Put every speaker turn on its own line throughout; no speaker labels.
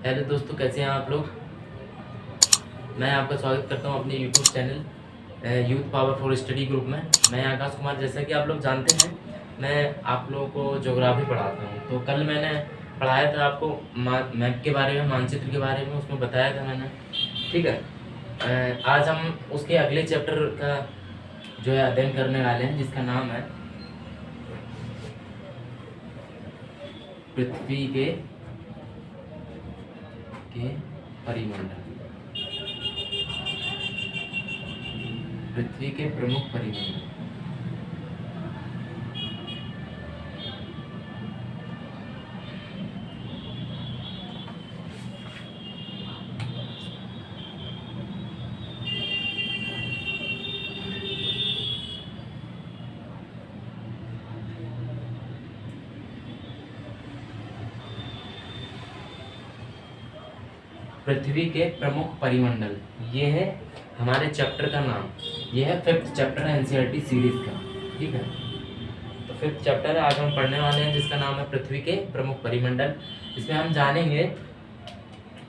Hello दोस्तों, कैसे हैं आप लोग। मैं आपका स्वागत करता हूं अपने YouTube channel youth power for study group में। मैं आकाश कुमार। जैसा कि आप लोग जानते हैं, मैं आप लोगों को ज्योग्राफी पढ़ाता हूं। तो कल मैंने पढ़ाया था आपको मैप के बारे में, मानचित्र के बारे में, उसमें बताया था मैंने। ठीक है। आज हम उसके अगले चैप्टर का जो है अध्ययन करने वाले हैं, जिसका नाम है पृथ्वी के परिमंडल। पृथ्वी के प्रमुख परिमंडल। पृथ्वी के प्रमुख परिमंडल, ये है हमारे चैप्टर का नाम। ये है 5th चैप्टर है एनसीईआरटी सीरीज का। ठीक है। तो 5th चैप्टर आज हम पढ़ने वाले हैं, जिसका नाम है पृथ्वी के प्रमुख परिमंडल। इसमें हम जानेंगे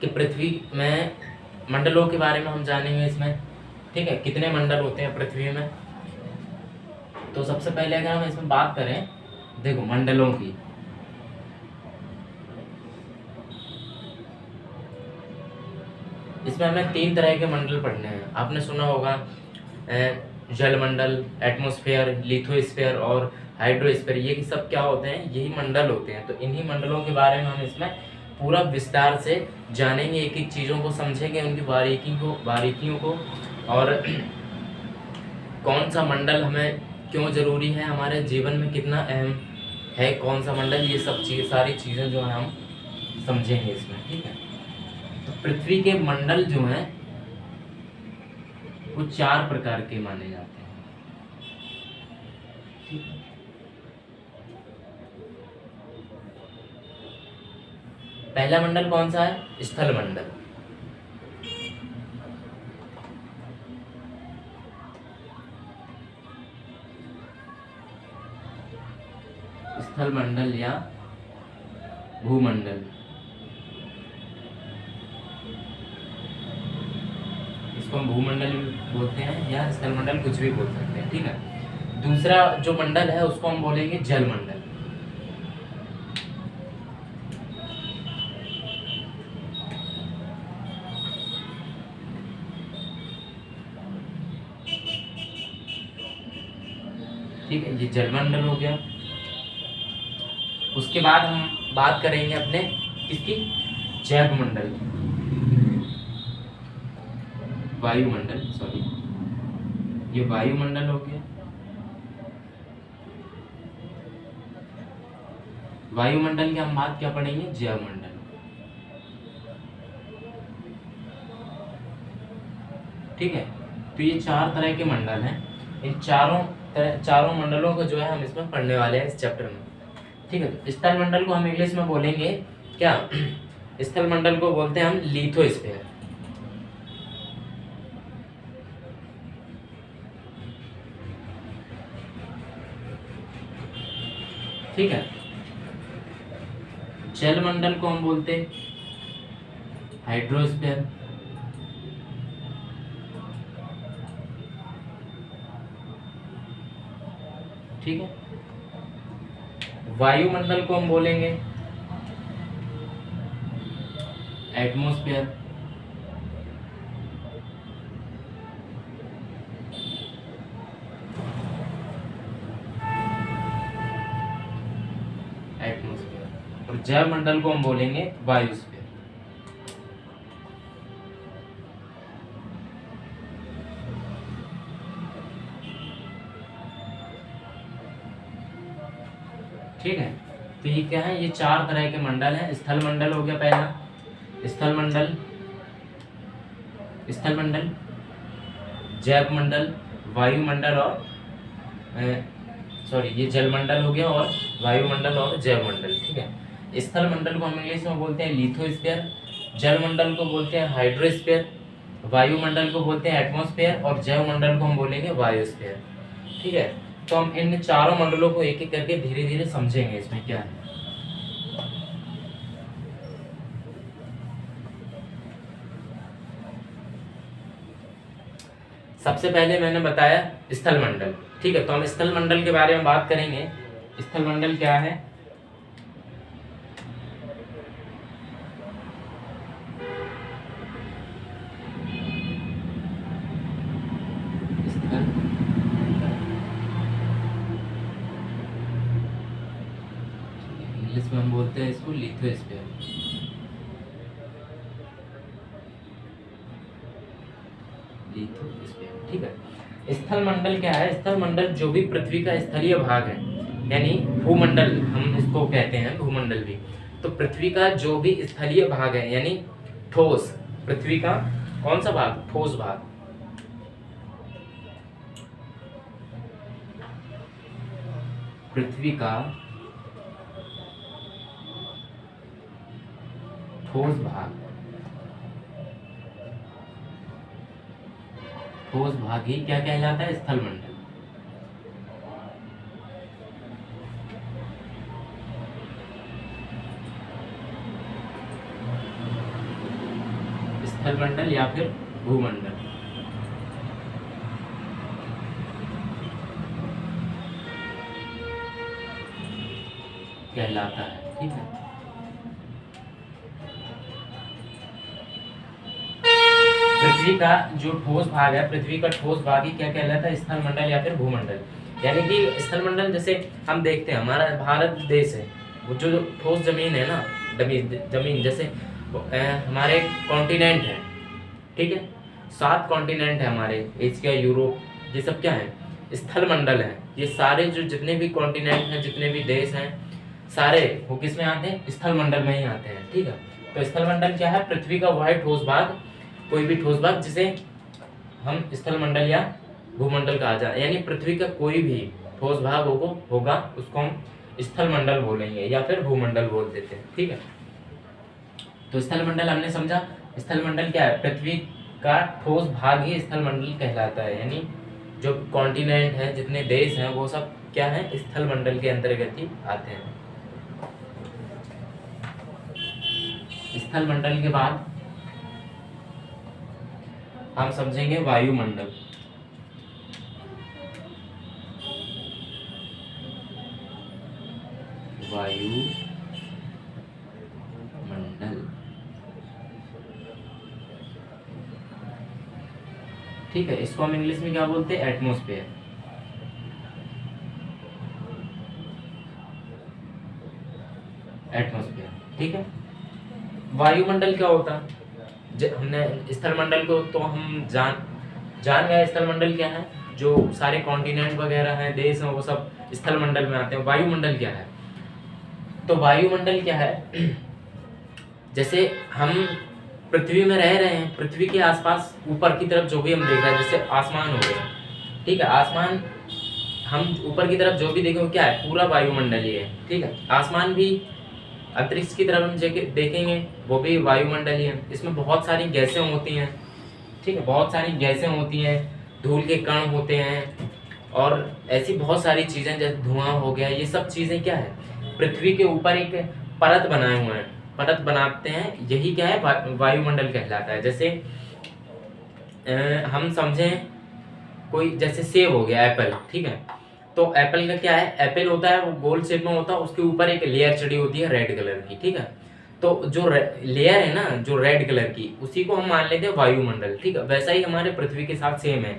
कि पृथ्वी में मंडलों के बारे में हम जानेंगे इसमें। ठीक है, कितने मंडल होते हैं पृथ्वी में। तो सबसे पहले अगर हम इसमें बात करें, देखो मंडलों की, इसमें हमें 3 तरह के मंडल पढ़ने हैं। आपने सुना होगा जलमंडल, एटमॉस्फेयर, लिथोस्फीयर और हाइड्रोस्फीयर। ये सब क्या होते हैं? यही मंडल होते हैं। तो इन्हीं मंडलों के बारे में हम इसमें पूरा विस्तार से जानेंगे, एक एक चीज़ों को समझेंगे, उनकी बारीकियों को, और कौन सा मंडल हमें क्यों ज़रूरी है, हमारे जीवन में कितना अहम है कौन सा मंडल, ये सब सारी चीज़ें जो है हम समझेंगे इसमें। ठीक है। तो पृथ्वी के मंडल जो हैं वो 4 प्रकार के माने जाते हैं। ठीक है। पहला मंडल कौन सा है? स्थल मंडल। स्थल मंडल या भूमंडल, इसको हम भूमंडल भी बोलते हैं या स्थल मंडल, कुछ भी बोल सकते हैं। ठीक है। दूसरा जो मंडल है उसको हम बोलेंगे जलमंडल। ठीक है, ये जलमंडल हो गया। उसके बाद हम बात करेंगे अपने किसकी? जैवमंडल की, वायुमंडल, सॉरी, ये वायुमंडल हो गया। वायुमंडल की हम बात क्या पढ़ेंगे? जैवमंडल। ठीक है। तो ये 4 तरह के मंडल हैं। इन चारों मंडलों को जो है हम इसमें पढ़ने वाले हैं इस चैप्टर में। ठीक है। तो स्थल मंडल को हम इंग्लिश में बोलेंगे क्या? स्थल मंडल को बोलते हैं हम लिथोस्फीयर। ठीक है। जल मंडल को हम बोलते हैं हाइड्रोस्फीयर। ठीक है। वायुमंडल को हम बोलेंगे एटमॉस्फेयर। और जैव मंडल को हम बोलेंगे वायुस्फीयर। ठीक है। तो ये क्या है? ये 4 तरह के मंडल हैं। स्थल मंडल हो गया पहला, स्थल मंडल, जैव मंडल, वायुमंडल और सॉरी, ये जलमंडल हो गया, और वायुमंडल और जैव मंडल। ठीक है। स्थल मंडल को हम इंग्लिश में बोलते हैं लिथोस्फीयर, जलमंडल को बोलते हैं हाइड्रोस्फीयर, वायुमंडल को बोलते हैं एटमॉस्फेयर, और जैव मंडल को हम बोलेंगे वायुस्फीयर। ठीक है। तो हम इन चारों मंडलों को एक एक करके धीरे धीरे समझेंगे इसमें क्या है। सबसे पहले मैंने बताया स्थल मंडल, ठीक है। तो हम स्थल मंडल के बारे में बात करेंगे। स्थल मंडल क्या है? स्थल इंग्लिश में हम बोलते हैं इसको लिथोस्फीयर। लिथोस्फीयर, ठीक है। स्थल मंडल क्या है? स्थल मंडल जो भी पृथ्वी का स्थलीय भाग है, यानी भूमंडल हम इसको कहते हैं, भूमंडल भी। तो पृथ्वी का जो भी स्थलीय भाग है, यानी ठोस, पृथ्वी का कौन सा भाग? ठोस भाग। पृथ्वी का ठोस भाग, ठोस भाग ही क्या कहलाता है? स्थल मंडल। स्थल मंडल या फिर भूमंडल। कहलाता है, ठीक है। पृथ्वी का जो ठोस भाग है, पृथ्वी का ठोस भाग ही क्या कहलाता है? स्थल मंडल या फिर भूमंडल। यानी कि स्थल मंडल जैसे हम देखते हैं, हमारा भारत देश है, वो जो ठोस जमीन है ना, जमीन जैसे हमारे कॉन्टिनेंट है, ठीक है। 7 कॉन्टिनेंट है हमारे, एशिया, यूरोप, ये सब क्या है? स्थल मंडल है। ये सारे जो जितने भी कॉन्टिनेंट हैं, जितने भी देश हैं, सारे वो किस में आते हैं? स्थल मंडल में ही आते हैं, ठीक है। तो स्थल मंडल क्या है? पृथ्वी का वह ठोस भाग, कोई भी ठोस भाग जिसे हम स्थल मंडल या भूमंडल कहा जाए, यानी पृथ्वी का कोई भी ठोस भाग होगा उसको हम स्थल मंडल बोलेंगे या फिर भूमंडल बोल देते हैं, ठीक है। तो स्थल मंडल हमने समझा। स्थल मंडल क्या है? पृथ्वी का ठोस भाग ही स्थल मंडल कहलाता है, यानी जो कॉन्टिनेंट है, जितने देश हैं, वो सब क्या है? स्थल मंडल के अंतर्गत ही आते हैं। स्थल मंडल के बाद हम समझेंगे वायुमंडल। वायुमंडल, ठीक है। इसको हम इंग्लिश में क्या बोलते हैं? एटमॉस्फेयर। एटमॉस्फेयर, ठीक है। वायुमंडल क्या होता है? हमने स्थल मंडल को तो हम जान गए। स्थल मंडल क्या है? जो सारे कॉन्टिनेंट वगैरह हैं, देश हैं, वो सब स्थल मंडल में आते हैं। वायुमंडल क्या है? तो वायुमंडल क्या है? जैसे हम पृथ्वी में रह रहे हैं, पृथ्वी के आसपास ऊपर की तरफ जो भी हम देख रहे हैं, जैसे आसमान हो गया, ठीक है। आसमान हम ऊपर की तरफ जो भी देखें वो क्या है? पूरा वायुमंडल ही है, ठीक है। आसमान भी, अंतरिक्ष की तरफ हम देखेंगे वो भी वायुमंडल ही है। इसमें बहुत सारी गैसें होती हैं, ठीक है। बहुत सारी गैसें होती हैं, धूल के कण होते हैं, और ऐसी बहुत सारी चीज़ें, जैसे धुआं हो गया, ये सब चीज़ें क्या है? पृथ्वी के ऊपर एक परत बनाए हुए हैं, परत बनाते हैं, यही क्या है? वायुमंडल कहलाता है। जैसे हम समझें कोई, जैसे सेब हो गया, एप्पल, ठीक है। तो एप्पल का क्या है? एप्पल होता है, वो गोल शेप में होता है, उसके ऊपर एक लेयर चढ़ी होती है रेड कलर की, ठीक है। तो जो लेयर है ना, जो रेड कलर की, उसी को हम मान लेते हैं वायुमंडल, ठीक है। वैसा ही हमारे पृथ्वी के साथ सेम है।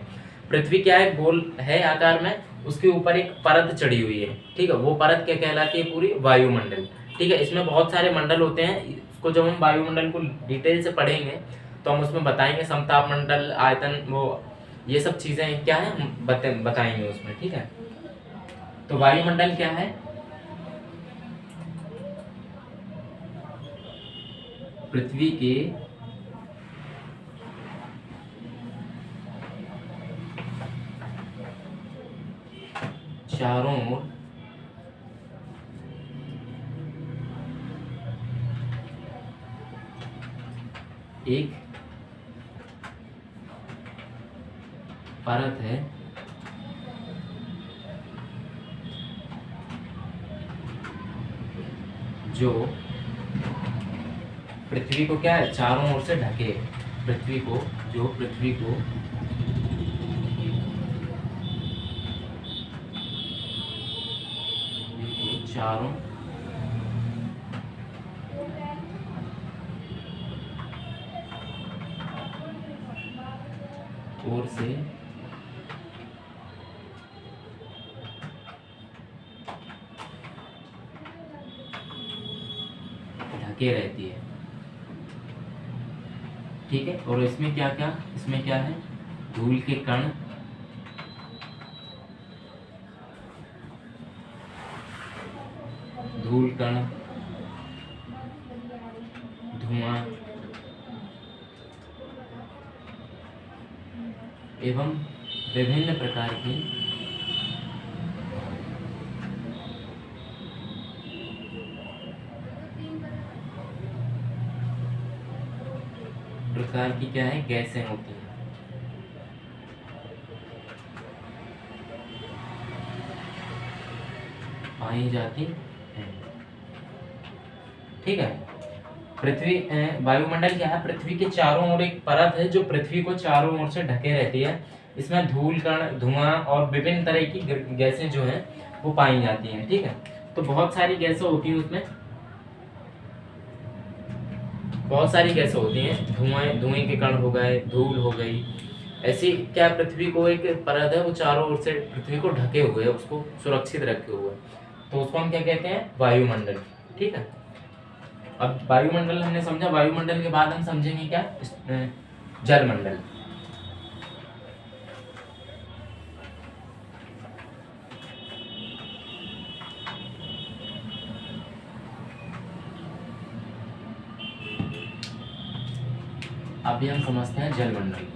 पृथ्वी क्या है? गोल है आकार में, उसके ऊपर एक परत चढ़ी हुई है, ठीक है। वो परत क्या कहलाती है? पूरी वायुमंडल, ठीक है। इसमें बहुत सारे मंडल होते हैं। इसको जब हम वायुमंडल को डिटेल से पढ़ेंगे तो हम उसमें बताएंगे समताप मंडल, आयतन, वो ये सब चीज़ें क्या है हम बताएंगे उसमें, ठीक है। तो वायुमंडल क्या है? पृथ्वी के चारों ओर एक परत है जो पृथ्वी को क्या है? चारों ओर से ढके। पृथ्वी को चारों ओर से ढके रहती है। ठीक है, और इसमें क्या क्या, इसमें क्या है, धूल के कण, धूल कण, धुआं एवं विभिन्न प्रकार की क्या है, गैसें होती हैं। पाई जाती हैं। ठीक है, पृथ्वी वायुमंडल क्या है, पृथ्वी के चारों ओर एक परत है जो पृथ्वी को चारों ओर से ढके रहती है। इसमें धूल कण, धुआं और विभिन्न तरह की गैसें जो हैं वो पाई जाती हैं। ठीक है, तो बहुत सारी गैसें होती हैं उसमें, बहुत सारी गैसें होती हैं, धुएं के कण हो गए, धूल हो गई, ऐसी क्या पृथ्वी को एक परत है वो चारों ओर से पृथ्वी को ढके हुए है, उसको सुरक्षित रखे हुए, तो उसको हम क्या कहते हैं, वायुमंडल। ठीक है, अब वायुमंडल हमने समझा, वायुमंडल के बाद हम समझेंगे क्या, जलमंडल। अभी हम समझते हैं जलमंडल।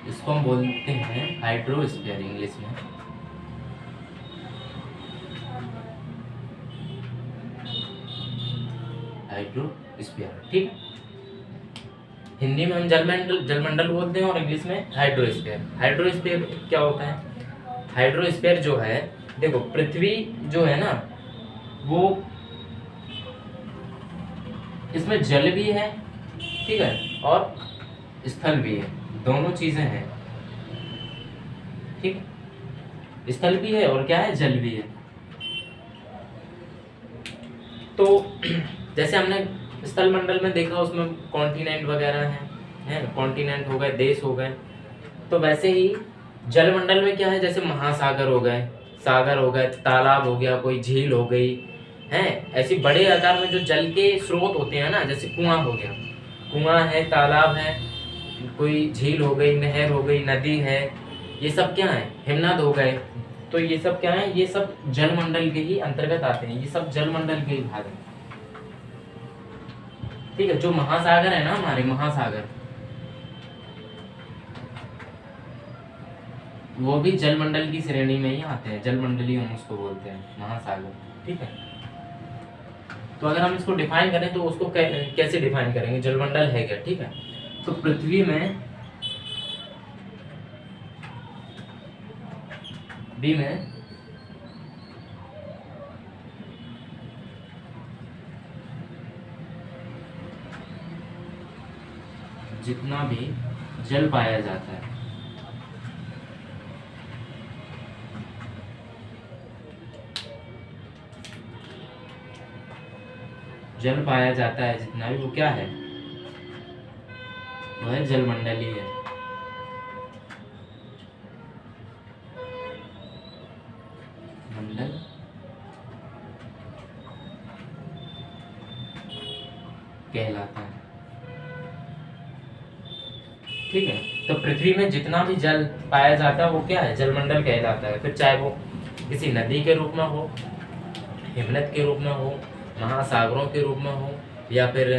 इसको हम बोलते हैं हाइड्रोस्फीयर इंग्लिश में। हाइड्रोस्फीयर, ठीक। हिंदी में हम जलमंडल बोलते हैं और इंग्लिश में हाइड्रोस्फीयर। हाइड्रोस्फीयर क्या होता है, हाइड्रोस्फीयर जो है, देखो पृथ्वी जो है ना वो, इसमें जल भी है, ठीक है, और स्थल भी है, दोनों चीजें हैं। ठीक, स्थल भी है और क्या है, जल भी है। तो जैसे हमने स्थल मंडल में देखा, उसमें कॉन्टिनेंट वगैरह हैं, कॉन्टिनेंट हो गए, देश हो गए। तो वैसे ही जलमंडल में क्या है, जैसे महासागर हो गए, सागर हो गए, तालाब हो गया, कोई झील हो गई, हैं ऐसी बड़े आकार में जो जल के स्रोत होते हैं ना, जैसे कुआं हो गया, कुआं है, तालाब है, कोई झील हो गई, नहर हो गई, नदी है, ये सब क्या है, हिमनद हो गए। तो ये सब क्या है, ये सब जलमंडल के ही अंतर्गत आते हैं, ये सब जलमंडल के ही भाग हैं। ठीक है, जो महासागर है ना, हमारे महासागर, वो भी जलमंडल की श्रेणी में ही आते हैं, जलमंडली हम उसको बोलते हैं, महासागर। ठीक है, तो अगर हम इसको डिफाइन करें तो उसको कैसे डिफाइन करेंगे, जलमंडल है क्या। ठीक है, तो पृथ्वी में जितना भी जल पाया जाता है, जल पाया जाता है जितना भी, वो क्या है, वो है जलमंडल ही है। मंडल कहलाता है। ठीक है, तो पृथ्वी में जितना भी जल पाया जाता है वो क्या है, जलमंडल कहलाता है। फिर चाहे वो किसी नदी के रूप में हो, हिमनद के रूप में हो, महासागरों के रूप में हो, या फिर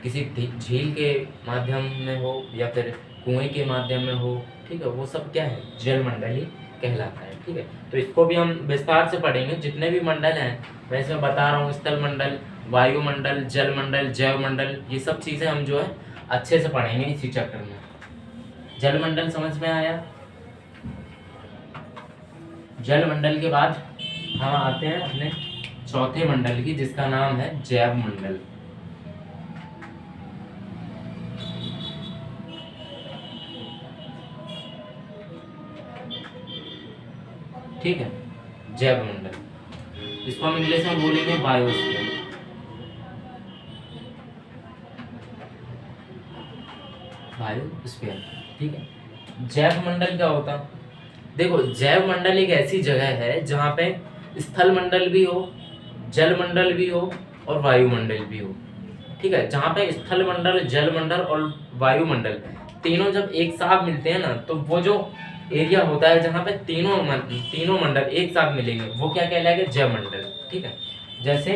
किसी झील के माध्यम में हो, या फिर कुएं के माध्यम में हो। ठीक है, वो सब क्या है, जलमंडल ही कहलाता है। ठीक है, तो इसको भी हम विस्तार से पढ़ेंगे, जितने भी मंडल हैं मैं इसमें बता रहा हूँ, स्थल मंडल, वायुमंडल, जलमंडल, जैवमंडल, ये सब चीज़ें हम जो है अच्छे से पढ़ेंगे इसी चैप्टर में। जलमंडल समझ में आया। जलमंडल के बाद हम आते हैं अपने चौथे मंडल की, जिसका नाम है जैव मंडल। ठीक है, जैव मंडल। इसको हम इंग्लिश में बोलेंगे बायोस्फीयर। बायोस्फीयर, ठीक है। जैव मंडल क्या होता है? देखो, जैव मंडल एक ऐसी जगह है जहाँ पे स्थल मंडल भी हो, जल मंडल भी हो और वायुमंडल भी हो, ठीक है। जहाँ पे स्थल मंडल, जल मंडल और वायुमंडल तीनों जब एक साथ मिलते हैं ना, तो वो जो एरिया होता है जहाँ पे तीनों मंडल एक साथ मिलेंगे, वो क्या कहलाएगा? जैव मंडल, ठीक है। जैसे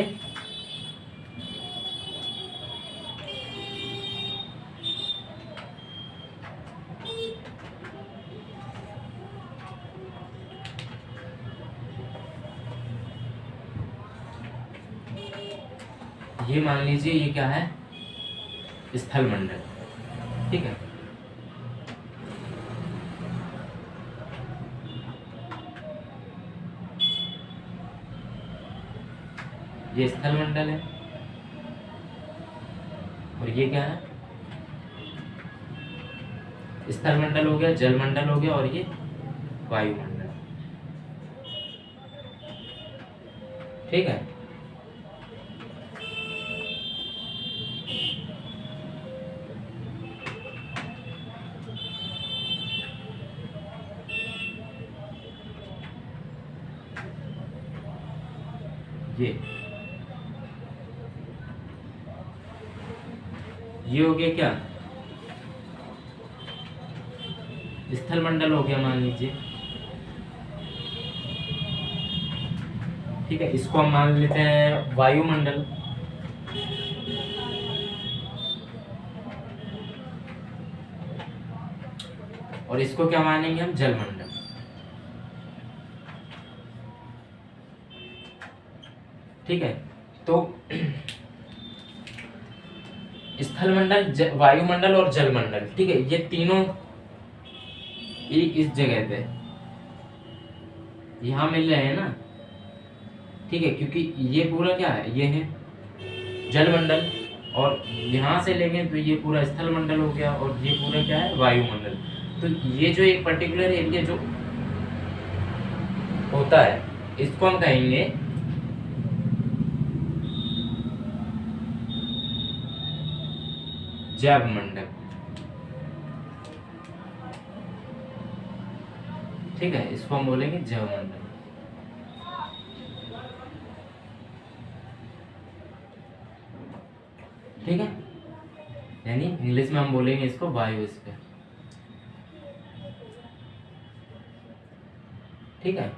ये मान लीजिए, ये क्या है? स्थल मंडल, ठीक है। ये स्थल मंडल है और ये क्या है? स्थल मंडल हो गया, जल मंडल हो गया और ये वायुमंडल, ठीक है। ये हो गया क्या? स्थल मंडल हो गया, मान लीजिए, ठीक है। इसको हम मान लेते हैं वायुमंडल, और इसको क्या मानेंगे हम? जल मंडल, ठीक है। तो स्थल मंडल, वायुमंडल और जल मंडल, ठीक है, ये तीनों एक इस जगह पे यहाँ मिल रहे हैं ना, ठीक है। क्योंकि ये पूरा क्या है? ये है जल मंडल, और यहाँ से लेंगे तो ये पूरा स्थल मंडल हो गया, और ये पूरा क्या है? वायुमंडल। तो ये जो एक पर्टिकुलर एरिया जो होता है, इसको हम कहेंगे जैव मंडल, ठीक है। इसको हम बोलेंगे जैव मंडल, ठीक है। यानी इंग्लिश में हम बोलेंगे इसको बायोस्फीयर, ठीक है।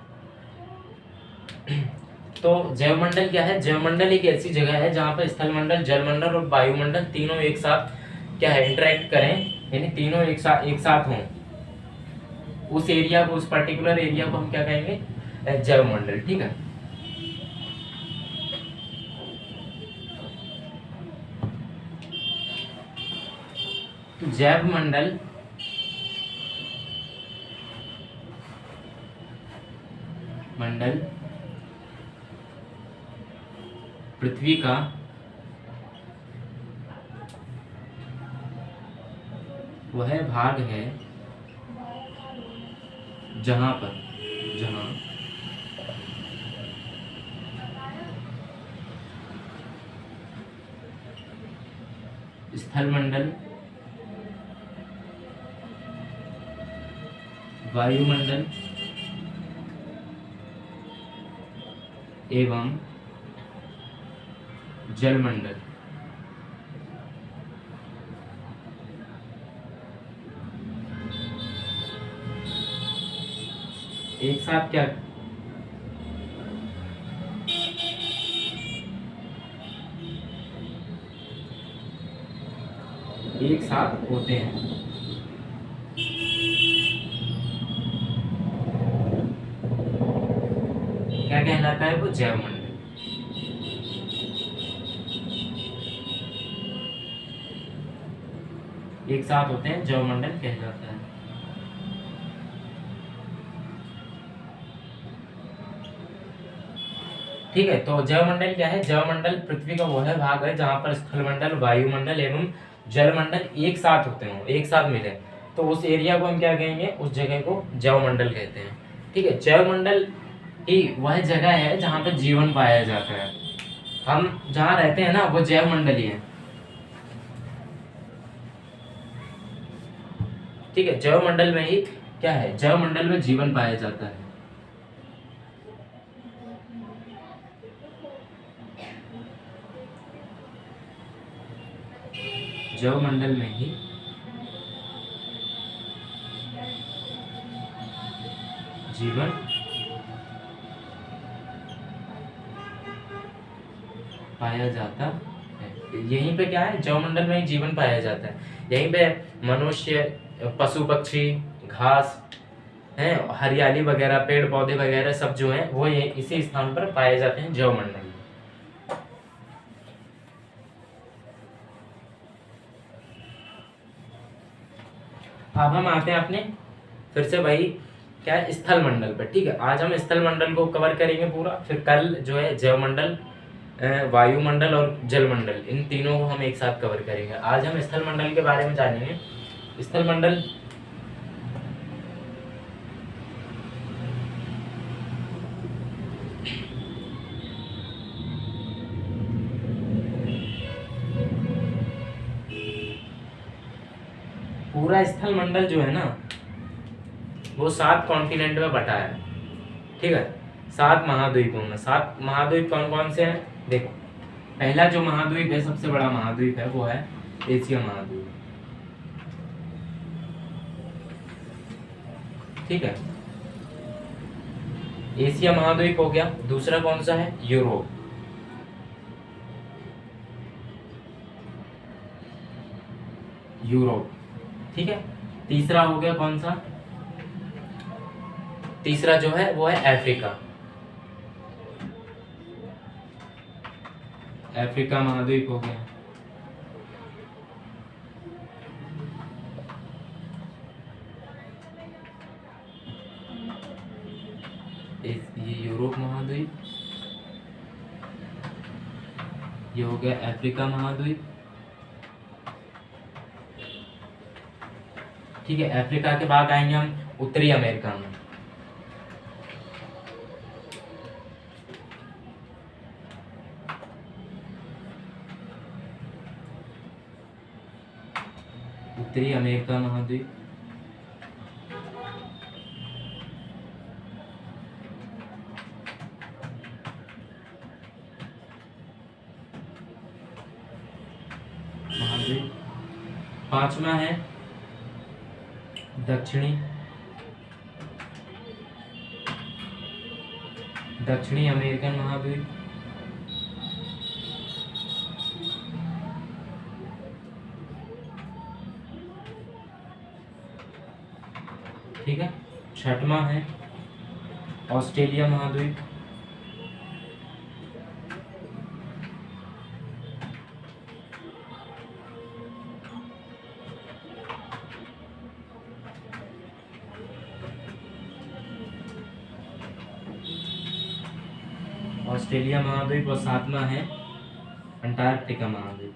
तो जैव मंडल क्या है? जैव मंडल एक ऐसी जगह है जहाँ पर स्थल मंडल, जल मंडल और वायुमंडल तीनों एक साथ क्या है? इंटरेक्ट करें, यानी तीनों एक साथ हों। उस एरिया को, उस पर्टिकुलर एरिया को हम क्या कहेंगे? जैव मंडल, ठीक है। तो जैव मंडल पृथ्वी का वह भाग है जहां स्थल मंडल, वायुमंडल एवं जलमंडल एक साथ क्या एक साथ होते हैं। क्या कहलाता है वो? जैव मंडल। एक साथ होते हैं, जैव मंडल कहलाता है। ठीक है, तो जैव मंडल क्या है? जैव मंडल पृथ्वी का वह भाग है जहां पर स्थल मंडल, वायुमंडल एवं जल मंडल एक साथ होते हो, एक साथ मिले, तो उस एरिया को हम क्या कहेंगे? उस जगह को जैव मंडल कहते हैं। ठीक। ठीक है, जैवमंडल ही वह जगह है जहाँ पे जीवन पाया जाता है। हम जहाँ रहते हैं ना वो जैवमंडल ही है। ठीक है, जैवमंडल में ही क्या है, जैवमंडल में जीवन पाया जाता है। जैवमंडल में ही जीवन पाया जाता है। यहीं पे क्या है, जैवमंडल में ही जीवन पाया जाता है। यहीं पे मनुष्य, पशु पक्षी, घास हैं, हरियाली वगैरह, पेड़ पौधे वगैरह सब जो हैं वो ये इसी स्थान पर पाए जाते हैं, जैवमंडल में। अब हम आते हैं अपने फिर से वही क्या है, स्थल मंडल पर। ठीक है, आज हम स्थल मंडल को कवर करेंगे पूरा, फिर कल जो है जैवमंडल, वायुमंडल और जलमंडल, इन तीनों को हम एक साथ कवर करेंगे। आज हम स्थल मंडल के बारे में जानेंगे। स्थल मंडल पूरा स्थल मंडल जो है ना वो 7 कॉन्टिनेंट में बटा है। ठीक है, 7 महाद्वीपों में। 7 महाद्वीप कौन कौन से हैं, देखो। पहला जो महाद्वीप है, सबसे बड़ा महाद्वीप है, वो है एशिया महाद्वीप। ठीक है, एशिया महाद्वीप हो गया। दूसरा कौन सा है, यूरोप। यूरोप, ठीक है। तीसरा हो गया कौन सा, तीसरा जो है वो है अफ्रीका। अफ्रीका महाद्वीप हो गया। ये यूरोप महाद्वीप, ये हो गया अफ्रीका महाद्वीप। ठीक है, अफ्रीका के बाद आएंगे हम उत्तरी अमेरिका में। उत्तरी अमेरिका महाद्वीप, महाद्वीप। पांचवा है दक्षिणी अमेरिकन महाद्वीप। ठीक है, छठवां है ऑस्ट्रेलिया महाद्वीप। ऑस्ट्रेलिया महाद्वीप, और सातवां है अंटार्कटिका महाद्वीप।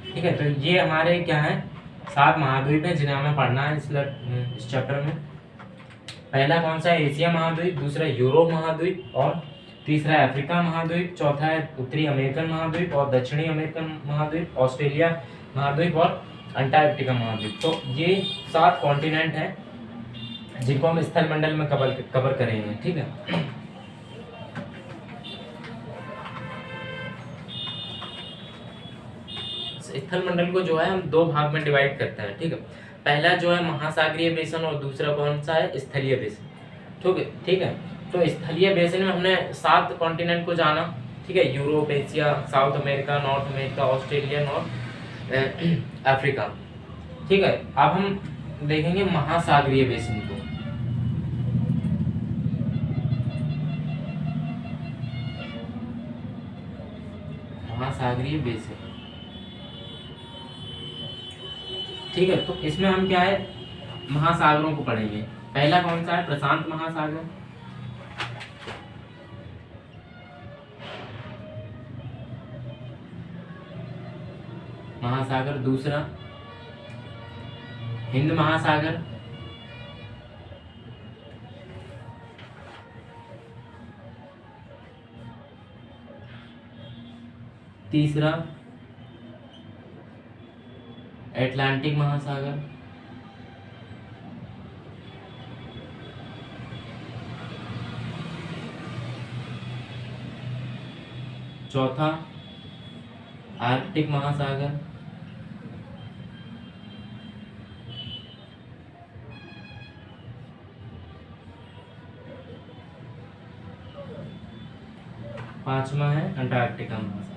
ठीक है, तो ये हमारे क्या है, 7 महाद्वीप है जिन्हें हमें पढ़ना है इस चैप्टर में। पहला कौन सा है, एशिया महाद्वीप। दूसरा यूरोप महाद्वीप, और तीसरा है अफ्रीका महाद्वीप। चौथा है उत्तरी अमेरिकन महाद्वीप, और दक्षिणी अमेरिकन महाद्वीप, ऑस्ट्रेलिया महाद्वीप, और अंटार्कटिका महाद्वीप। तो ये 7 कॉन्टिनेंट हैं जिनको हम स्थल मंडल में कवर करेंगे। ठीक है, स्थल मंडल को जो है हम 2 भाग में डिवाइड करते हैं। ठीक है, पहला जो है महासागरीय बेसन, और दूसरा कौन सा है, स्थलीय बेसन। ठीक है, तो स्थलीय बेसन में हमने 7 कॉन्टिनेंट को जाना। ठीक है, Europe, Asia, south America, north America, Australia, north Africa. ठीक है, अब हम देखेंगे महासागरीय बेसन को। महासागरीय बेसन, ठीक है, तो इसमें हम क्या है, महासागरों को पढ़ेंगे। पहला कौन सा है, प्रशांत महासागर। महासागर। दूसरा हिंद महासागर। तीसरा अटलांटिक महासागर। चौथा आर्कटिक महासागर। पांचवा है अंटार्कटिका महासागर।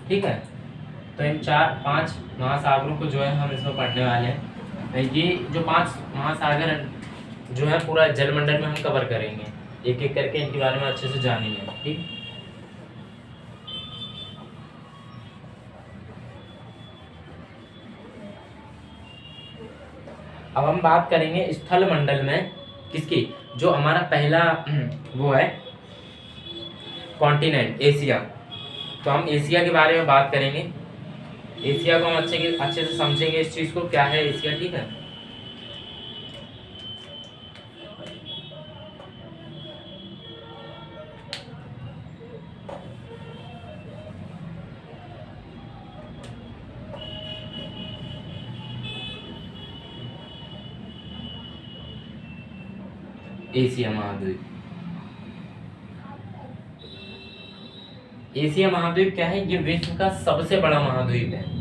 ठीक है, तो इन 4-5 महासागरों को जो है हम इसमें पढ़ने वाले हैं। ये जो 5 महासागर जो है पूरा जलमंडल में हम कवर करेंगे, एक एक करके इनके बारे में अच्छे से जानेंगे। ठीक, अब हम बात करेंगे स्थल मंडल में किसकी, जो हमारा पहला वो है कॉन्टिनेंट एशिया। तो हम एशिया के बारे में बात करेंगे। एशिया को हम अच्छे से समझेंगे, इस चीज को क्या है एशिया। ठीक है, एशिया महाद्वीप। एशिया महाद्वीप क्या है, ये विश्व का सबसे बड़ा महाद्वीप है।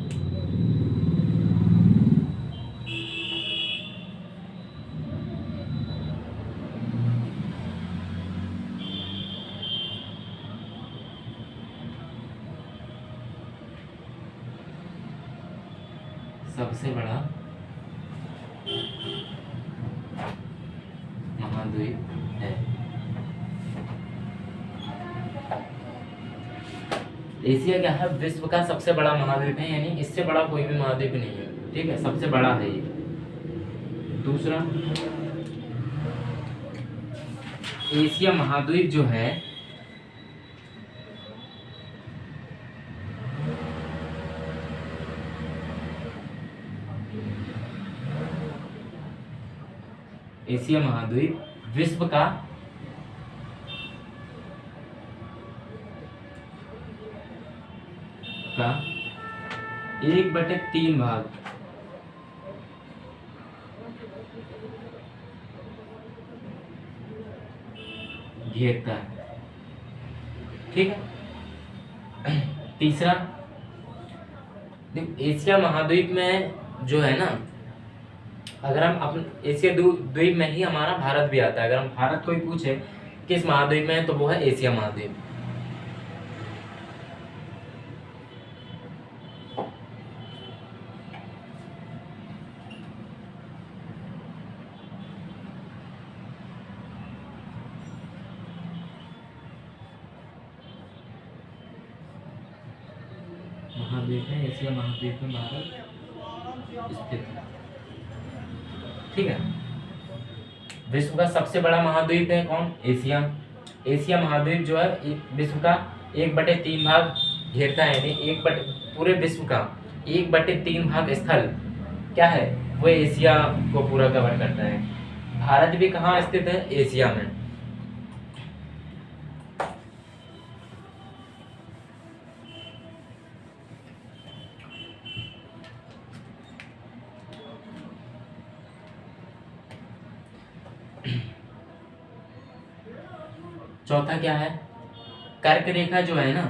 सबसे बड़ा महाद्वीप है। एशिया क्या है, विश्व का सबसे बड़ा महाद्वीप है, यानी इससे बड़ा कोई भी महाद्वीप नहीं है। ठीक है, सबसे बड़ा है ये। दूसरा एशिया महाद्वीप जो है एशिया महाद्वीप विश्व का का 1/3 भाग घेरता है। ठीक है, तीसरा एशिया महाद्वीप में जो है ना, अगर हम अपने एशिया द्वीप में ही हमारा भारत भी आता है। अगर हम भारत को ही पूछे किस महाद्वीप में है, तो वो है एशिया महाद्वीप। महाद्वीप है, एशिया महाद्वीप में भारत स्थित है। ठीक है, विश्व का सबसे बड़ा महाद्वीप है कौन, एशिया। एशिया महाद्वीप जो है विश्व का 1/3 भाग घेरता है, यानी पूरे विश्व का 1/3 भाग स्थल क्या है, वो एशिया को पूरा कवर करता है। भारत भी कहाँ स्थित है, एशिया में। चौथा क्या है, कर्क रेखा जो है ना,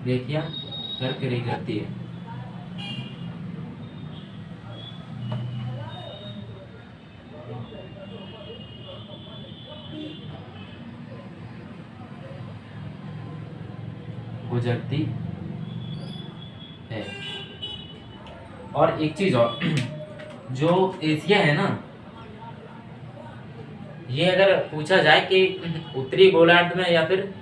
देखिए कर्क रेखा रहती है। गुजरती है। और एक चीज और, जो एशिया है ना, ये अगर पूछा जाए कि उत्तरी गोलार्ध में या फिर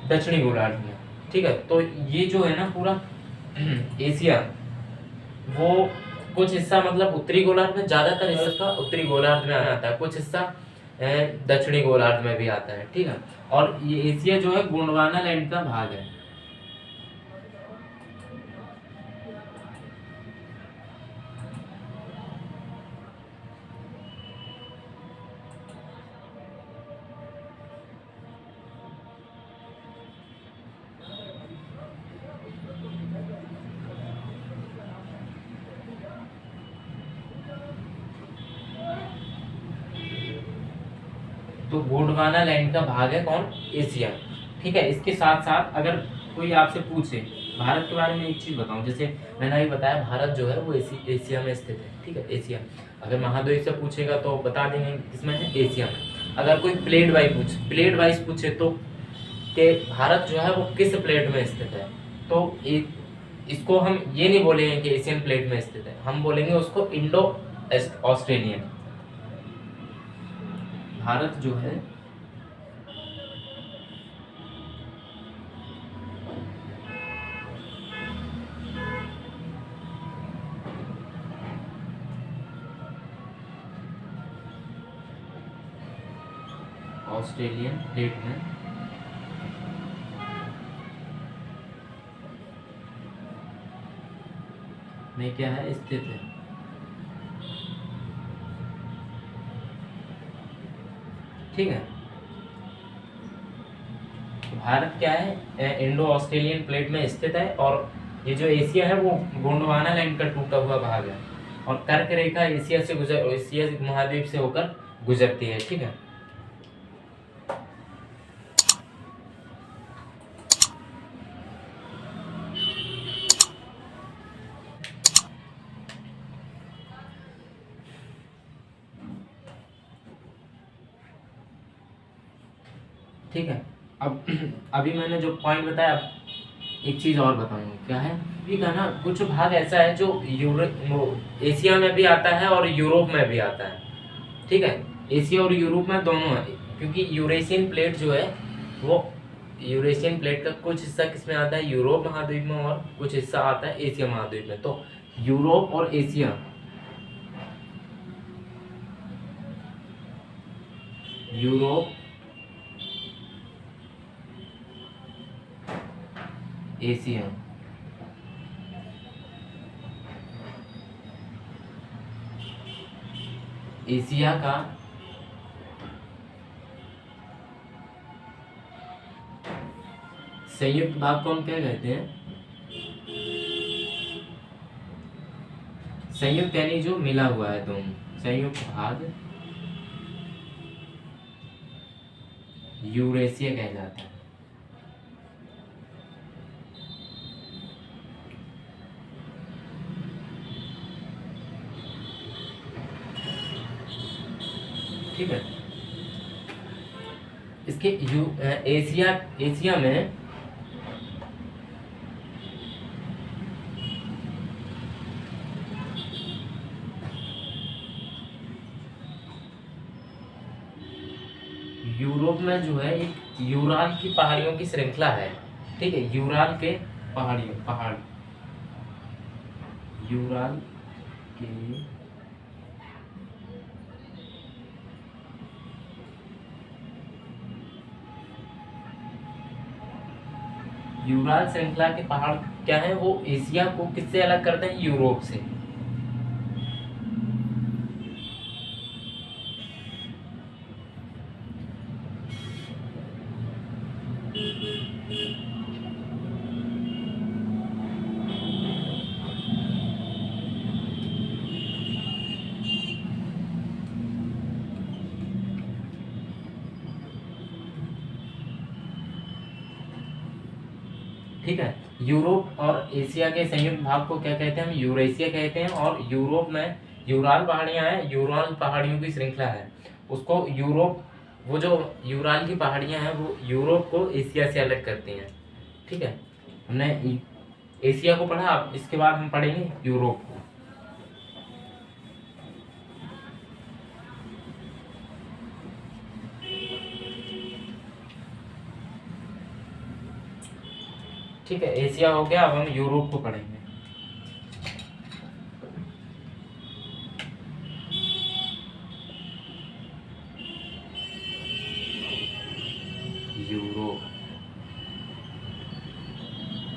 दक्षिणी गोलार्ध में, ठीक है, तो ये जो है ना पूरा एशिया, वो कुछ हिस्सा मतलब उत्तरी गोलार्ध में, ज्यादातर हिस्सा उत्तरी गोलार्ध में आता है, कुछ हिस्सा दक्षिणी गोलार्ध में भी आता है, ठीक है। और ये एशिया जो है गोंडवाना लैंड का भाग है। तो गोंडवाना लैंड का भाग है कौन? एशिया, ठीक है। इसके साथ साथ अगर कोई आपसे पूछे भारत के बारे में, एक चीज बताऊं, जैसे मैंने अभी बताया भारत जो है वो एशिया में स्थित है, ठीक है, एशिया। अगर महाद्वीप से पूछेगा तो बता देंगे किसमें है, एशिया में। अगर कोई प्लेट वाइज पूछे तो कि भारत जो है वो किस प्लेट में स्थित है, तो इसको हम ये नहीं बोलेंगे कि एशियन प्लेट में स्थित है, हम बोलेंगे उसको इंडो ऑस्ट्रेलियन। भारत जो है ऑस्ट्रेलियन प्लेट में क्या है, स्थित है, ठीक है। भारत क्या है, इंडो ऑस्ट्रेलियन प्लेट में स्थित है, और ये जो एशिया है वो गोंडवाना लाइन का टूटा हुआ भाग है, और कर्क रेखा एशिया महाद्वीप से होकर गुजरती है, ठीक है। ठीक है। अब अभी मैंने जो पॉइंट बताया, एक चीज और बताऊंगा, क्या है भी का ना, कुछ भाग ऐसा है जो एशिया में भी आता है और यूरोप में भी आता है, ठीक है। एशिया और यूरोप में दोनों है, क्योंकि यूरेशियन प्लेट जो है वो, यूरेशियन प्लेट का कुछ हिस्सा किस में आता है, यूरोप महाद्वीप में, और कुछ हिस्सा आता है एशिया महाद्वीप में। तो यूरोप और एशिया, यूरोप एशिया, एशिया का संयुक्त भाग को हम क्या कहते हैं, संयुक्त यानी जो मिला हुआ है दोनों, संयुक्त भाग यूरेशिया कहलाता है, ठीक है। इसके एशिया में यूरोप में जो है एक यूराल की पहाड़ियों की श्रृंखला है, ठीक है। यूराल के यूराल के यूराल श्रृंखला के पहाड़ क्या है, वो एशिया को किससे अलग करते हैं, यूरोप से। ठीक है। यूरोप और एशिया के संयुक्त भाग को क्या कहते हैं, हम यूरेशिया कहते हैं। और यूरोप में यूराल पहाड़ियां हैं, यूराल पहाड़ियों की श्रृंखला है, उसको यूरोप, वो जो यूराल की पहाड़ियां हैं वो यूरोप को एशिया से अलग करती हैं। ठीक है, हमने एशिया को पढ़ा। अब इसके बाद हम पढ़ेंगे यूरोप को। ठीक है, एशिया हो गया, अब हम यूरोप को पढ़ेंगे। यूरोप,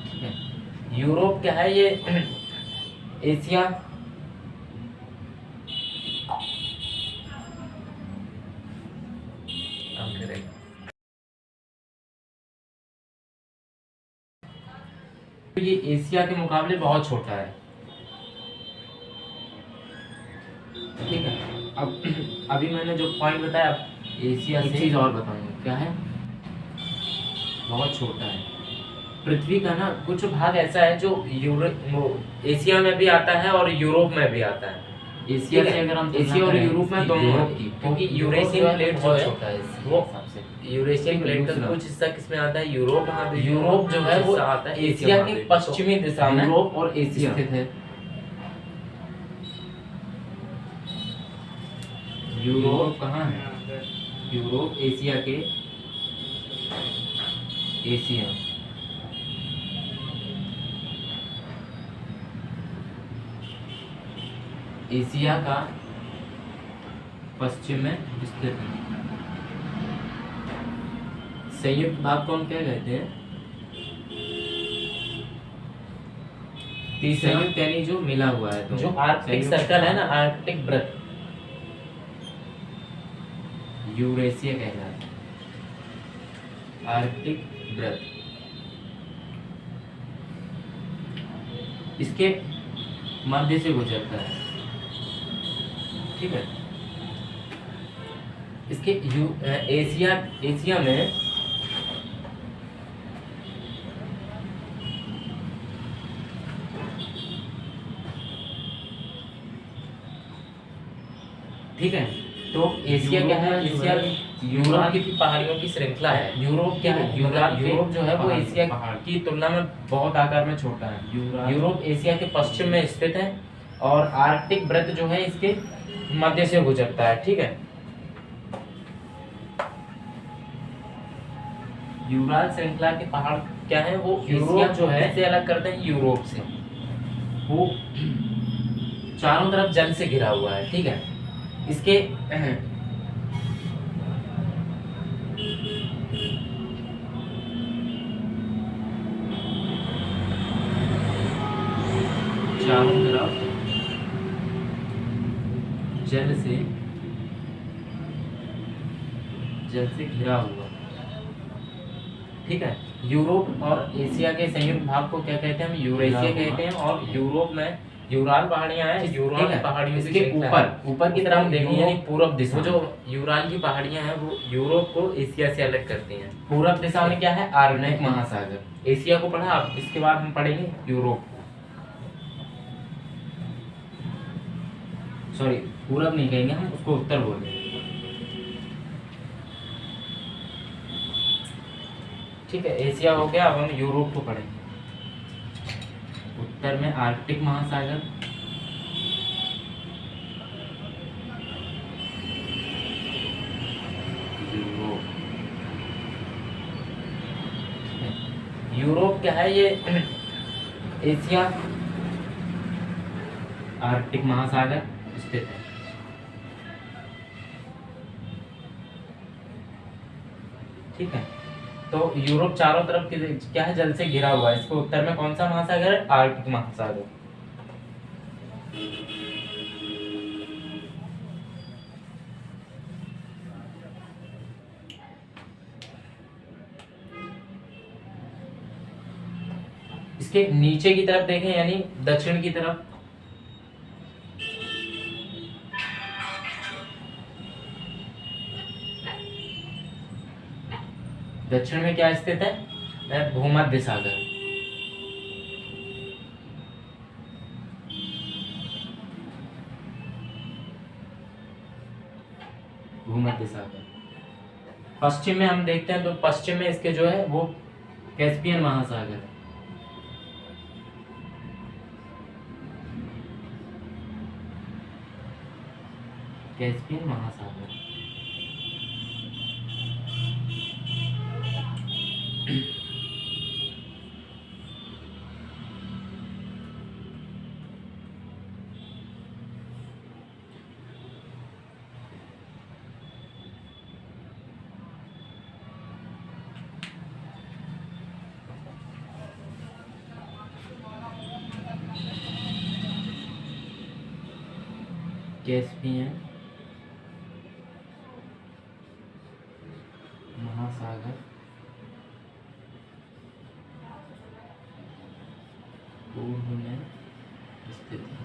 ठीक है, यूरोप क्या है? ये एशिया ये एशिया के मुकाबले बहुत छोटा है। ठीक है, अब अभी मैंने जो पॉइंट बताया, एशिया से चीज और बताऊंगा क्या है, बहुत छोटा है। पृथ्वी का ना कुछ भाग ऐसा है जो एशिया में भी आता है और यूरोप में भी आता है। एशिया से अगर हम एशिया और यूरोप में दोनों, क्योंकि यूरेशियन प्लेट जो है वो यूरेशियन प्लेट का कुछ हिस्सा किसमें आता है? यूरोप। यूरोप जो है वो आता है एशिया के पश्चिमी दिशा में, यूरोप और एशिया स्थित है। यूरोप कहाँ है? यूरोप एशिया के, एशिया एशिया का पश्चिम में स्थित है। संयुक्त भाग को हम क्या कहते हैं? संयुक्त यानी जो मिला हुआ है, तो जो आर्कटिक सर्कल है ना, आर्कटिक वृत्त, यूरेशिया कहलाता है। आर्कटिक वृत्त इसके मध्य से गुजरता है। ठीक है, इसके एशिया में ठीक है, तो एशिया क्या है? एशिया यूरोप की पहाड़ियों की श्रृंखला है। यूरोप क्या है? यूरोप जो है वो एशिया की तुलना में बहुत आकार में छोटा है। यूरोप एशिया के पश्चिम में स्थित है और आर्कटिक वृत्त जो है इसके मध्य से गुजरता है। ठीक है, यूराल श्रृंखला के पहाड़ क्या है? वो यूरोप जो है इससे अलग करते हैं यूरोप से। वो चारों तरफ जल से घिरा हुआ है। ठीक है, इसके चारों तरफ जल से घिरा हुआ। ठीक है, यूरोप और एशिया के संयुक्त भाग को क्या कहते हैं? हम यूरेशिया कहते हैं। और यूरोप में यूराल पहाड़ियां हैं। यूराल पहाड़ियों के ऊपर की तरफ हम देखेंगे, यानी पूर्व दिशा, जो यूराल की पहाड़ियां हैं वो यूरोप को एशिया से अलग करती हैं। पूर्व दिशा में क्या है? आर्कटिक महासागर। एशिया को पढ़ा, अब इसके बाद हम पढ़ेंगे यूरोप को। सॉरी, पूरब नहीं कहेंगे हम, उसको उत्तर बोलेंगे। ठीक है, एशिया हो गया, अब हम यूरोप को पढ़ेंगे। उत्तर में आर्कटिक महासागर, यूरोप क्या है? ये एशिया आर्कटिक महासागर स्थित है। ठीक है, तो यूरोप चारों तरफ क्या है? जल से घिरा हुआ है। इसके उत्तर में कौन सा महासागर है? आर्कटिक महासागर। इसके नीचे की तरफ देखें, यानी दक्षिण की तरफ, दक्षिण में क्या स्थित है? भूमध्य सागर। भूमध्य सागर। पश्चिम में हम देखते हैं तो पश्चिम में इसके जो है वो कैस्पियन महासागर, कैस्पियन महासागर। कैस्पियन महासागर पूर्व में स्थित है।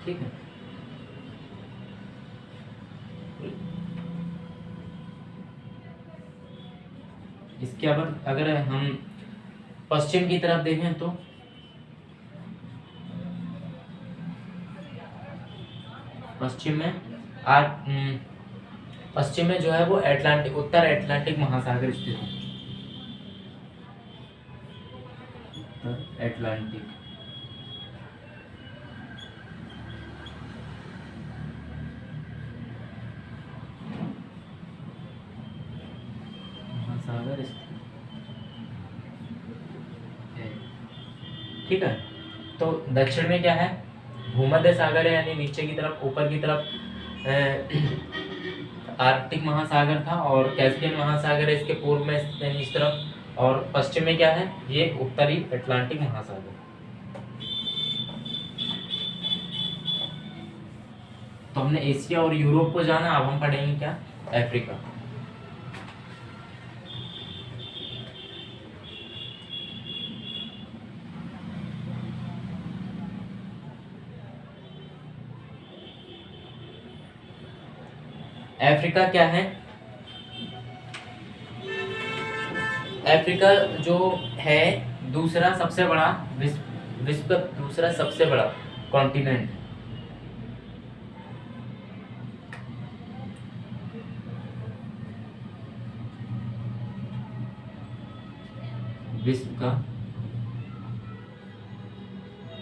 ठीक है, इसके अगर हम पश्चिम की तरफ देखें तो पश्चिम में जो है वो उत्तर अटलांटिक महासागर स्थित है। उत्तर अटलांटिक महासागर स्थित है। ठीक है, तो दक्षिण में क्या है, भूमध्य सागर है, यानी नीचे की तरफ, ऊपर की तरफ आर्कटिक महासागर था, और कैस्पियन महासागर है इसके पूर्व में यानी इस तरफ, और पश्चिम में क्या है, ये उत्तरी अटलांटिक महासागर। तो हमने एशिया और यूरोप को जाना, अब हम पढ़ेंगे क्या, अफ्रीका। अफ्रीका क्या है, अफ्रीका जो है दूसरा सबसे बड़ा विश्व का दूसरा सबसे बड़ा कॉन्टिनेंट, विश्व का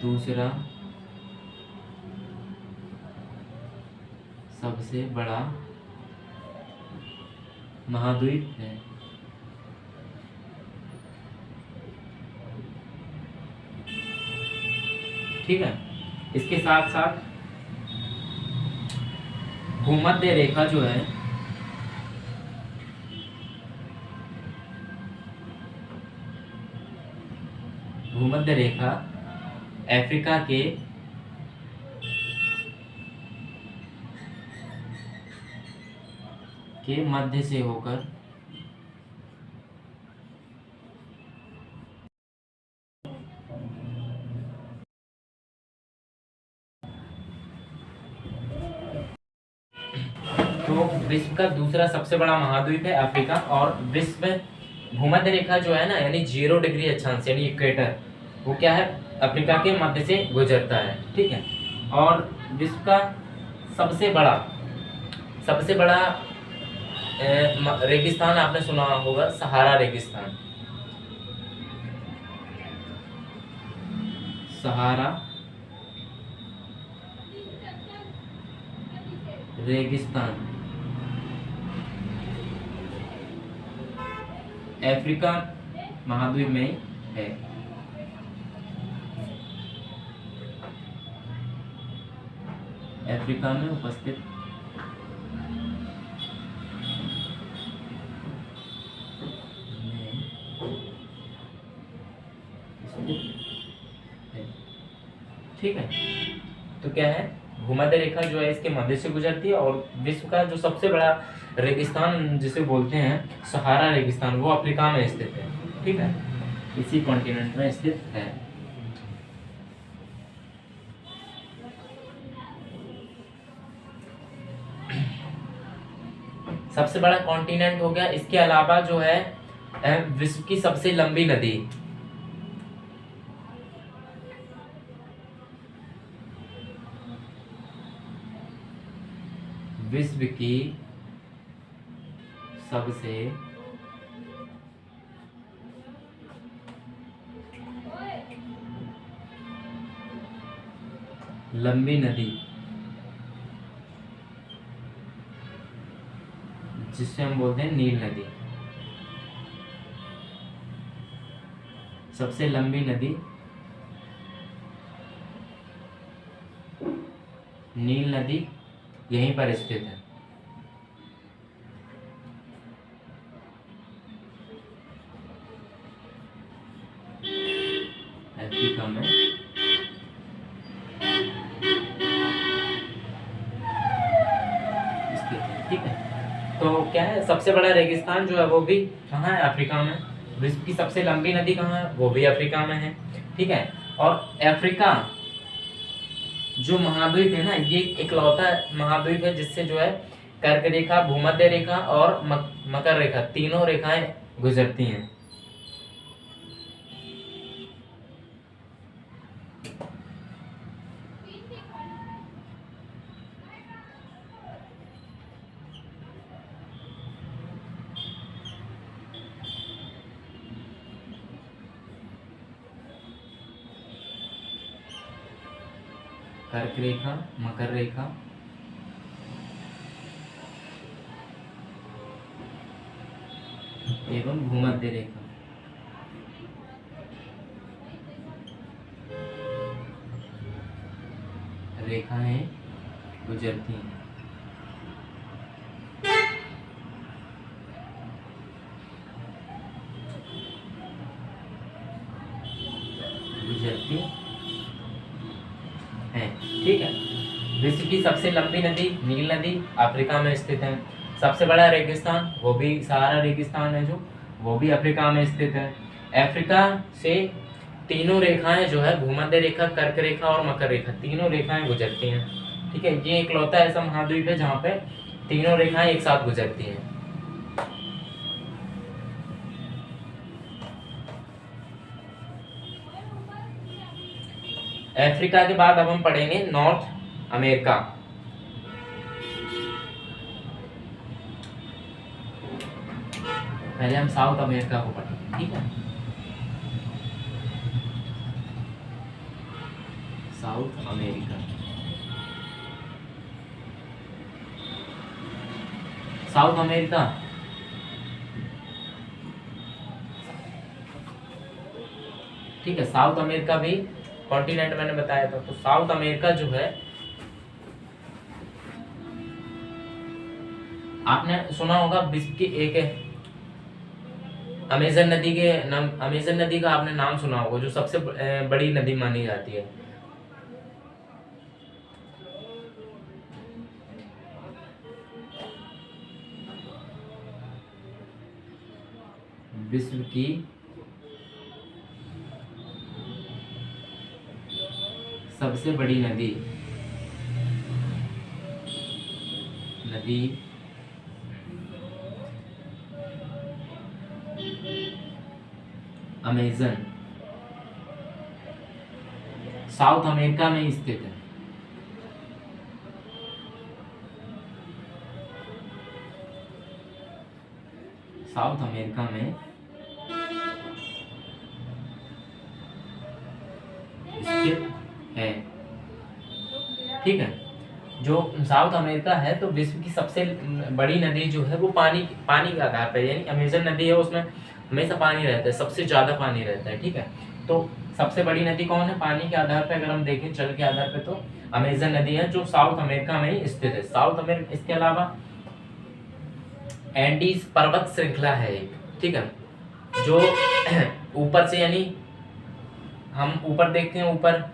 दूसरा सबसे बड़ा महाद्वीप है। ठीक है, इसके साथ साथ भूमध्य रेखा जो है, भूमध्य रेखा अफ्रीका के मध्य से होकर तो विश्व का दूसरा सबसे बड़ा महाद्वीप है अफ्रीका, और विश्व भूमध्य रेखा जो है ना, यानी 0 डिग्री अक्षांश यानी इक्वेटर, वो क्या है, अफ्रीका के मध्य से गुजरता है। ठीक है, और विश्व का सबसे बड़ा रेगिस्तान आपने सुना होगा, सहारा रेगिस्तान, सहारा रेगिस्तान अफ्रीका महाद्वीप में है। अफ्रीका में उपस्थित ठीक है, तो क्या है, भूमध्य रेखा जो है इसके मध्य से गुजरती है, और विश्व का जो सबसे बड़ा रेगिस्तान जिसे बोलते हैं सहारा रेगिस्तान, वो अफ्रीका में स्थित है। ठीक है, इसी कॉन्टिनेंट में स्थित है। सबसे बड़ा कॉन्टिनेंट हो गया। इसके अलावा जो है विश्व की सबसे लंबी नदी, विश्व की सबसे लंबी नदी जिससे हम बोलते हैं नील नदी, सबसे लंबी नदी नील नदी यहीं पर स्थित है। अफ्रीका में स्थित है। ठीक है, तो क्या है, सबसे बड़ा रेगिस्तान जो है वो भी कहाँ है, अफ्रीका में। विश्व की सबसे लंबी नदी कहाँ है, वो भी अफ्रीका में है। ठीक है, और अफ्रीका जो महाद्वीप है ना, ये इकलौता महाद्वीप है जिससे जो है कर्क रेखा, भूमध्य रेखा और मकर रेखा, तीनों रेखाएं गुजरती हैं। कर्क रेखा, मकर रेखा, एवं भूमध्य रेखा। रेखाएं गुजरती हैं। गुजरती हैं। ठीक है, विश्व की सबसे लंबी नदी नील नदी अफ्रीका में स्थित है। सबसे बड़ा रेगिस्तान वो भी सहारा रेगिस्तान है, जो वो भी अफ्रीका में स्थित है। अफ्रीका से तीनों रेखाएं जो है, भूमध्य रेखा, कर्क रेखा और मकर रेखा, तीनों रेखाएं गुजरती हैं। ठीक है, ये इकलौता ऐसा महाद्वीप है जहाँ पे तीनों रेखाएं एक साथ गुजरती हैं। अफ्रीका के बाद अब हम पढ़ेंगे नॉर्थ अमेरिका। पहले हम साउथ अमेरिका को पढ़ेंगे। ठीक है, साउथ अमेरिका। साउथ अमेरिका ठीक है, साउथ अमेरिका भी कॉन्टिनेंट मैंने बताया था। तो साउथ अमेरिका जो है, आपने सुना होगा विश्व की एक अमेजन नदी के नाम, अमेजन नदी का आपने नाम सुना होगा, जो सबसे बड़ी नदी मानी जाती है। विश्व की सबसे बड़ी नदी अमेजन साउथ अमेरिका में स्थित है। साउथ अमेरिका में स्थित है। ठीक है, जो साउथ अमेरिका है, तो विश्व की सबसे बड़ी नदी जो है वो पानी के आधार पर, यानी अमेजन नदी है, उसमें हमेशा पानी रहता है, सबसे ज्यादा पानी रहता है। ठीक है, तो सबसे बड़ी नदी कौन है पानी के आधार पर, अगर हम देखें जल के आधार पर, तो अमेजन नदी है, जो साउथ अमेरिका में ही स्थित है। साउथ अमेरिका, इसके अलावा एंडीज पर्वत श्रृंखला है एक। ठीक है, जो ऊपर से, यानी हम ऊपर देखते हैं, ऊपर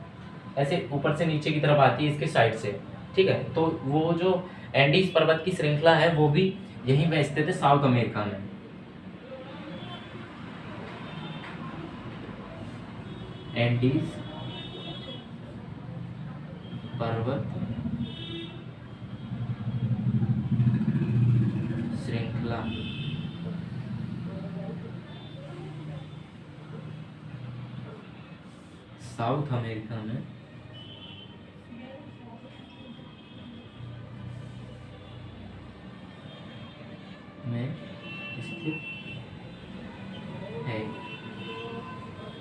ऐसे ऊपर से नीचे की तरफ आती है इसके साइड से। ठीक है, तो वो जो एंडीज पर्वत की श्रृंखला है वो भी यहीं पे स्थित है, साउथ अमेरिका में। एंडीज पर्वत श्रृंखला साउथ अमेरिका में स्थित है।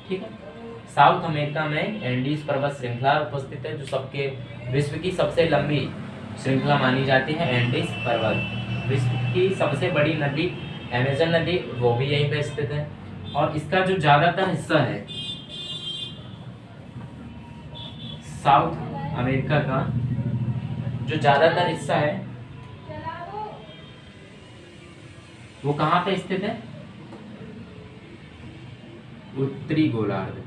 ठीक है, साउथ अमेरिका में एंडीज पर्वत श्रृंखला उपस्थित है, जो सबके विश्व की सबसे लंबी श्रृंखला मानी जाती है एंडीज पर्वत। विश्व की सबसे बड़ी नदी अमेजन नदी, वो भी यहीं पे स्थित है। और इसका जो ज्यादातर हिस्सा है साउथ अमेरिका का, जो ज्यादातर हिस्सा है वो कहाँ पे स्थित है? उत्तरी गोलार्ध।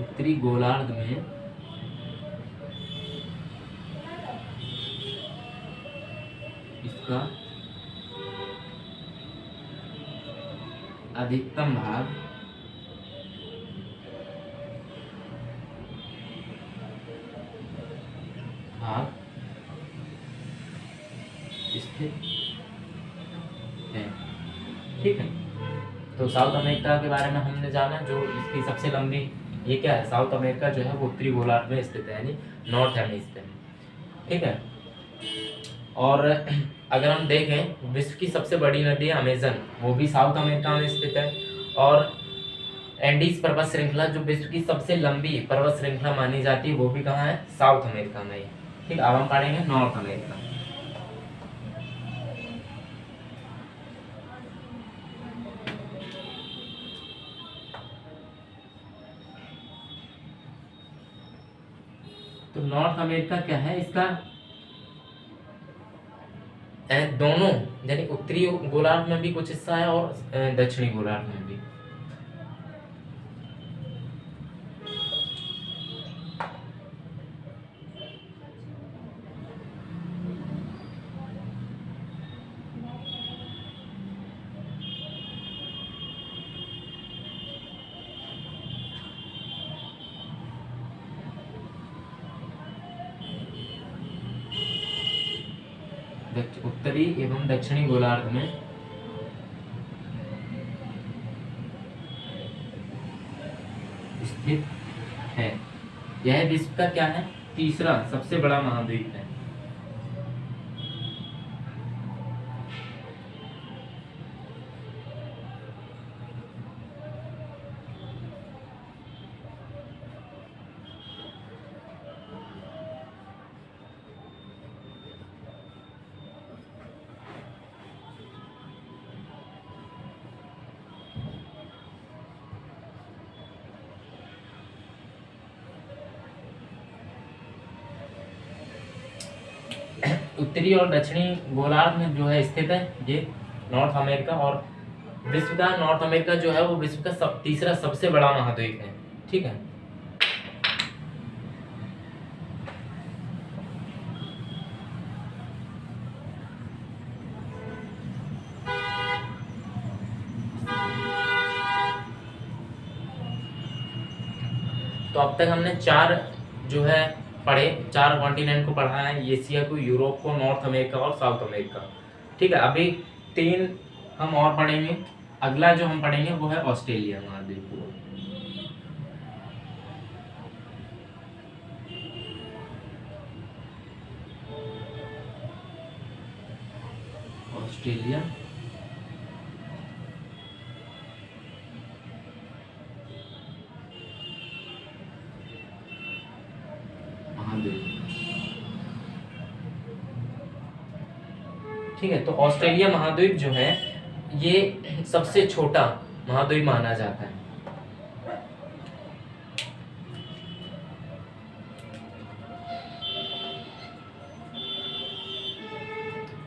उत्तरी गोलार्ध में इसका अधिकतम भाग स्थित है। ठीक है, तो साउथ अमेरिका के बारे में हमने जाना, जो इसकी सबसे लंबी, ये क्या है, साउथ अमेरिका जो है वो उत्तरी गोलार्ध में स्थित है, यानी नॉर्थ हेमिस्फीयर में। ठीक है, और अगर हम देखें विश्व की सबसे बड़ी नदी है अमेजन, वो भी साउथ अमेरिका में स्थित है। और एंडीज पर्वत श्रृंखला जो विश्व की सबसे लंबी पर्वत श्रृंखला मानी जाती है, वो भी कहाँ है? साउथ अमेरिका में ही। ठीक, अब हम पढ़ेंगे नॉर्थ अमेरिका। तो नॉर्थ अमेरिका क्या है? इसका दोनों, यानी उत्तरी गोलार्ध में भी कुछ हिस्सा है और दक्षिणी गोलार्ध में भी। उत्तरी एवं दक्षिणी गोलार्ध में स्थित है। यह विश्व का क्या है? तीसरा सबसे बड़ा महाद्वीप है। उत्तरी और दक्षिणी गोलार्ध में जो है स्थित है ये नॉर्थ अमेरिका। और विश्व का नॉर्थ अमेरिका जो है वो विश्व का तीसरा सबसे बड़ा महाद्वीप है। ठीक है, तो अब तक हमने चार जो है पढ़े, चार कॉन्टिनेंट को पढ़ा है, एशिया को, यूरोप को, नॉर्थ अमेरिका और साउथ अमेरिका। ठीक है, अभी तीन हम और पढ़ेंगे। अगला जो हम पढ़ेंगे वो है ऑस्ट्रेलिया महाद्वीप। ऑस्ट्रेलिया ठीक है, तो ऑस्ट्रेलिया महाद्वीप जो है ये सबसे छोटा महाद्वीप माना जाता है।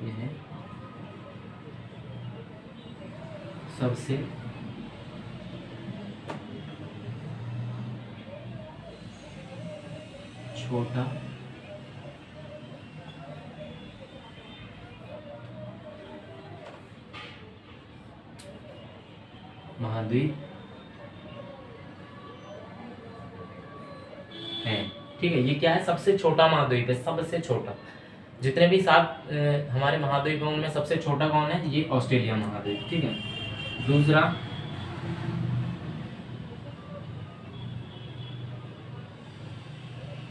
यह सबसे छोटा महाद्वीप है। ठीक है, ये क्या है? सबसे छोटा महाद्वीप है, सबसे छोटा। जितने भी सात हमारे महाद्वीप हैं उनमें सबसे छोटा कौन है? ये ऑस्ट्रेलिया महाद्वीप। ठीक है, दूसरा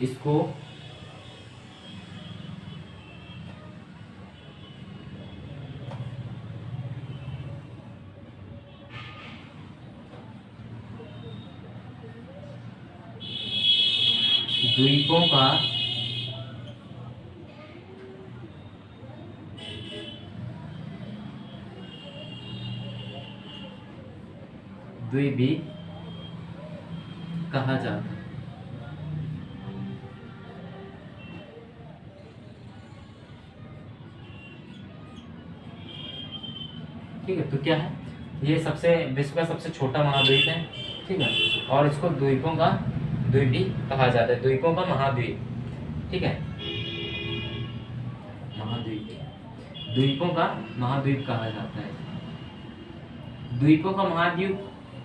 इसको द्वीपों का द्वीप कहा जाता है। ठीक है, तो क्या है, ये विश्व का सबसे छोटा महाद्वीप है। ठीक है, और इसको द्वीपों का द्वीप भी कहा जाता है, द्वीपों का महाद्वीप। ठीक है, महाद्वीप, द्वीपों का महाद्वीप कहा जाता है। द्वीपों का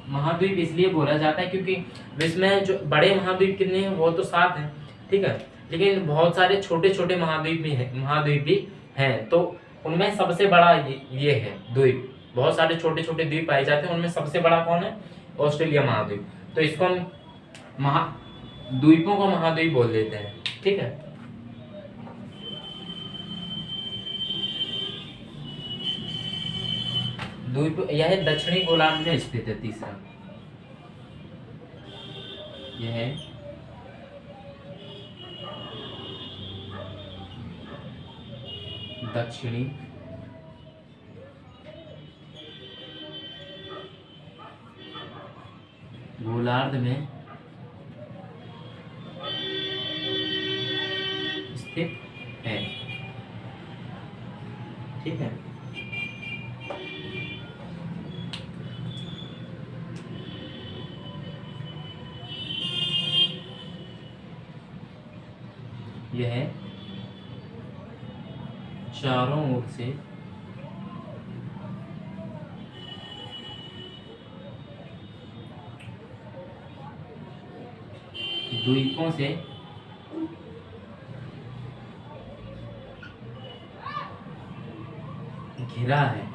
महाद्वीप इसलिए बोला जाता है क्योंकि विश्व में जो बड़े महाद्वीप कितने हैं, वो तो 7 हैं। ठीक है, लेकिन बहुत सारे छोटे छोटे महाद्वीप भी हैं। तो उनमें सबसे बड़ा ये है द्वीप। बहुत सारे छोटे छोटे द्वीप पाए जाते हैं, उनमें सबसे बड़ा कौन है? ऑस्ट्रेलिया महाद्वीप। तो इसको हम द्वीपों का महाद्वीप बोल देते हैं। ठीक है, द्वीप यह दक्षिणी गोलार्ध में स्थित है। तीसरा यह दक्षिणी गोलार्ध में स्थित है। ठीक है, यह चारों ओर से द्वीपों से घिरा है।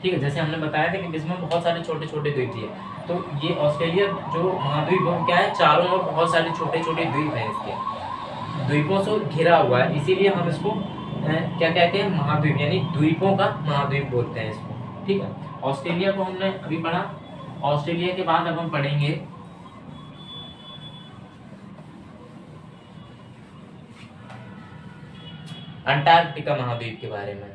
ठीक है, जैसे हमने बताया था कि विश्व में बहुत सारे छोटे छोटे द्वीप थे, तो ये ऑस्ट्रेलिया जो महाद्वीप है क्या है, चारों ओर बहुत सारे छोटे छोटे द्वीप हैं, इसके द्वीपों से घिरा हुआ है, इसीलिए हम इसको क्या कहते हैं, महाद्वीप, यानी द्वीपों का महाद्वीप बोलते हैं इसको। ठीक है, ऑस्ट्रेलिया को हमने अभी पढ़ा। ऑस्ट्रेलिया के बाद अब हम पढ़ेंगे अंटार्कटिका महाद्वीप के बारे में।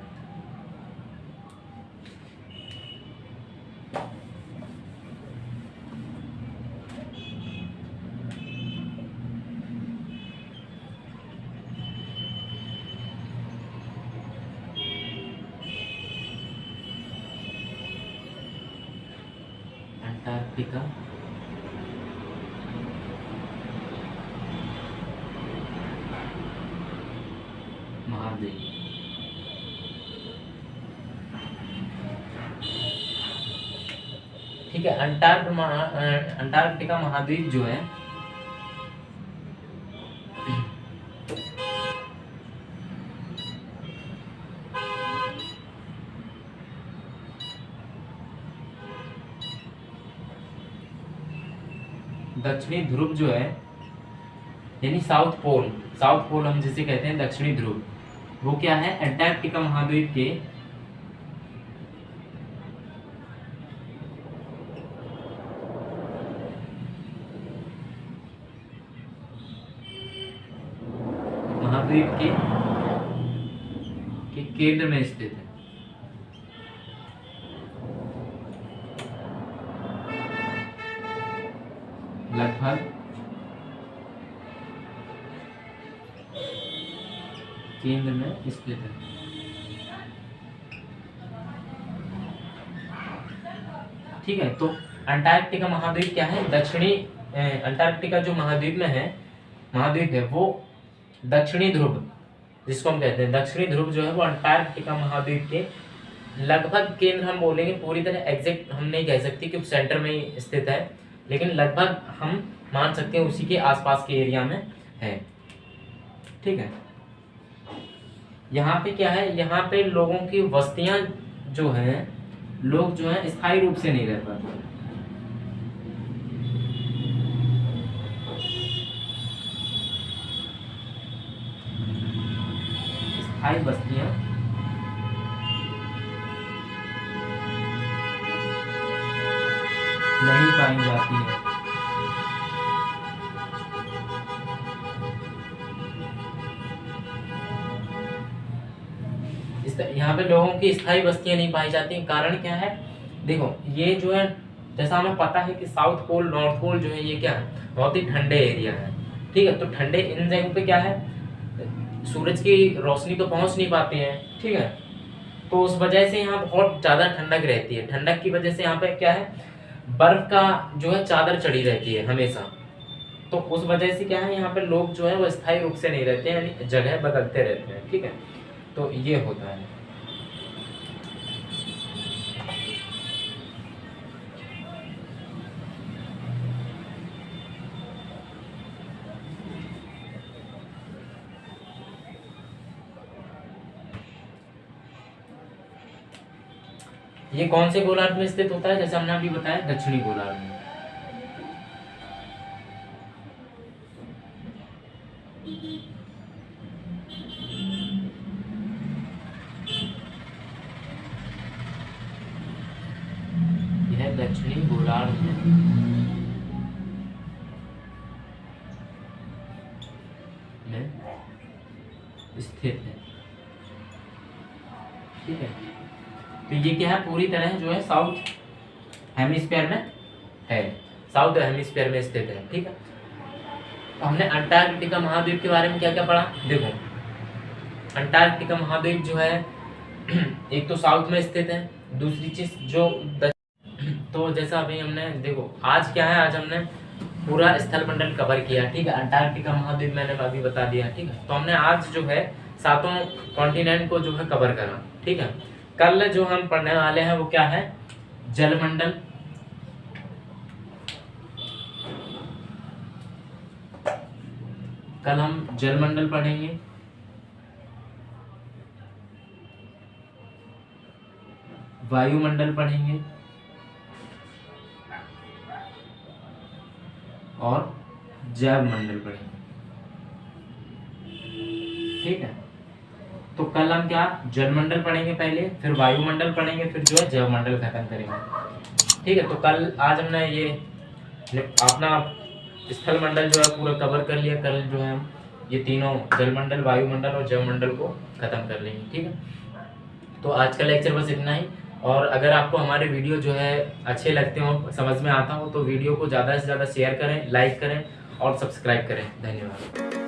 अंटार्कटिका महाद्वीप। ठीक है, अंटार्कटिका महाद्वीप जो है दक्षिणी ध्रुव जो है, यानी साउथ पोल हम जिसे कहते हैं दक्षिणी ध्रुव, वो क्या है, अंटार्कटिका महाद्वीप के केंद्र में स्थित है। लगभग केंद्र में स्थित है। ठीक है, तो अंटार्कटिका महाद्वीप क्या है, दक्षिणी अंटार्कटिका जो महाद्वीप है वो दक्षिणी ध्रुव, जिसको हम कहते हैं दक्षिणी ध्रुव जो है वो अंटार्कटिका महाद्वीप के लगभग केंद्र, हम बोलेंगे पूरी तरह एग्जैक्ट हम नहीं कह सकते कि सेंटर में ही स्थित है, लेकिन लगभग हम मान सकते हैं उसी के आसपास के एरिया में है। ठीक है, यहाँ पे क्या है, यहाँ पे लोगों की बस्तियां जो हैं, लोग जो हैं स्थायी रूप से नहीं रह पाते। स्थायी बस्तियां नहीं पाई जाती हैं। यहाँ पे लोगों की स्थायी बस्तियां नहीं पाई जाती हैं। कारण क्या है, देखो ये जो है जैसा हमें पता है कि साउथ पोल नॉर्थ पोल जो है ये क्या है, बहुत ही ठंडे एरिया है, ठीक है। तो ठंडे इन जगहों पे क्या है, सूरज की रोशनी तो पहुंच नहीं पाती है, ठीक है। तो उस वजह से यहाँ बहुत ज़्यादा ठंडक रहती है। ठंडक की वजह से यहाँ पे क्या है, बर्फ का जो है चादर चढ़ी रहती है हमेशा। तो उस वजह से क्या है, यहाँ पे लोग जो है वो स्थायी रूप से नहीं रहते हैं, यानी जगह बदलते रहते हैं, ठीक है। तो ये होता है। ये कौन से गोलार्ध में स्थित होता है, जैसे हमने अभी बताया दक्षिणी गोलार्ध में। यह दक्षिणी गोलार्ध में स्थित है, ठीक है। तो ये क्या है, पूरी तरह जो है साउथ हेमिस्फीयर में है, साउथ हेमिस्फीयर में स्थित है, ठीक है। तो हमने अंटार्कटिका महाद्वीप के बारे में क्या क्या पढ़ा, देखो अंटार्कटिका महाद्वीप जो है एक तो साउथ में स्थित है, दूसरी चीज जो तो जैसा अभी हमने देखो आज क्या है, आज हमने पूरा स्थल मंडल कवर किया, ठीक है। अंटार्कटिका महाद्वीप मैंने अभी बता दिया, ठीक है। तो हमने आज जो है 7 कॉन्टिनेंट को जो है कवर करा, ठीक है। कल जो हम पढ़ने वाले हैं वो क्या है, जलमंडल, कल हम जलमंडल पढ़ेंगे, वायुमंडल पढ़ेंगे और जैव मंडल पढ़ेंगे, ठीक है। तो कल हम क्या जलमंडल पढ़ेंगे पहले, फिर वायुमंडल पढ़ेंगे, फिर जो है जैव मंडल खत्म करेंगे, ठीक है। तो कल आज हमने ये अपना स्थल मंडल जो है पूरा कवर कर लिया। कल जो है ये तीनों जलमंडल, वायुमंडल और जैव मंडल को खत्म कर लेंगे, ठीक है। तो आज का लेक्चर बस इतना ही। और अगर आपको हमारे वीडियो जो है अच्छे लगते हो, समझ में आता हो, तो वीडियो को ज़्यादा से ज़्यादा शेयर करें, लाइक करें और सब्सक्राइब करें। धन्यवाद।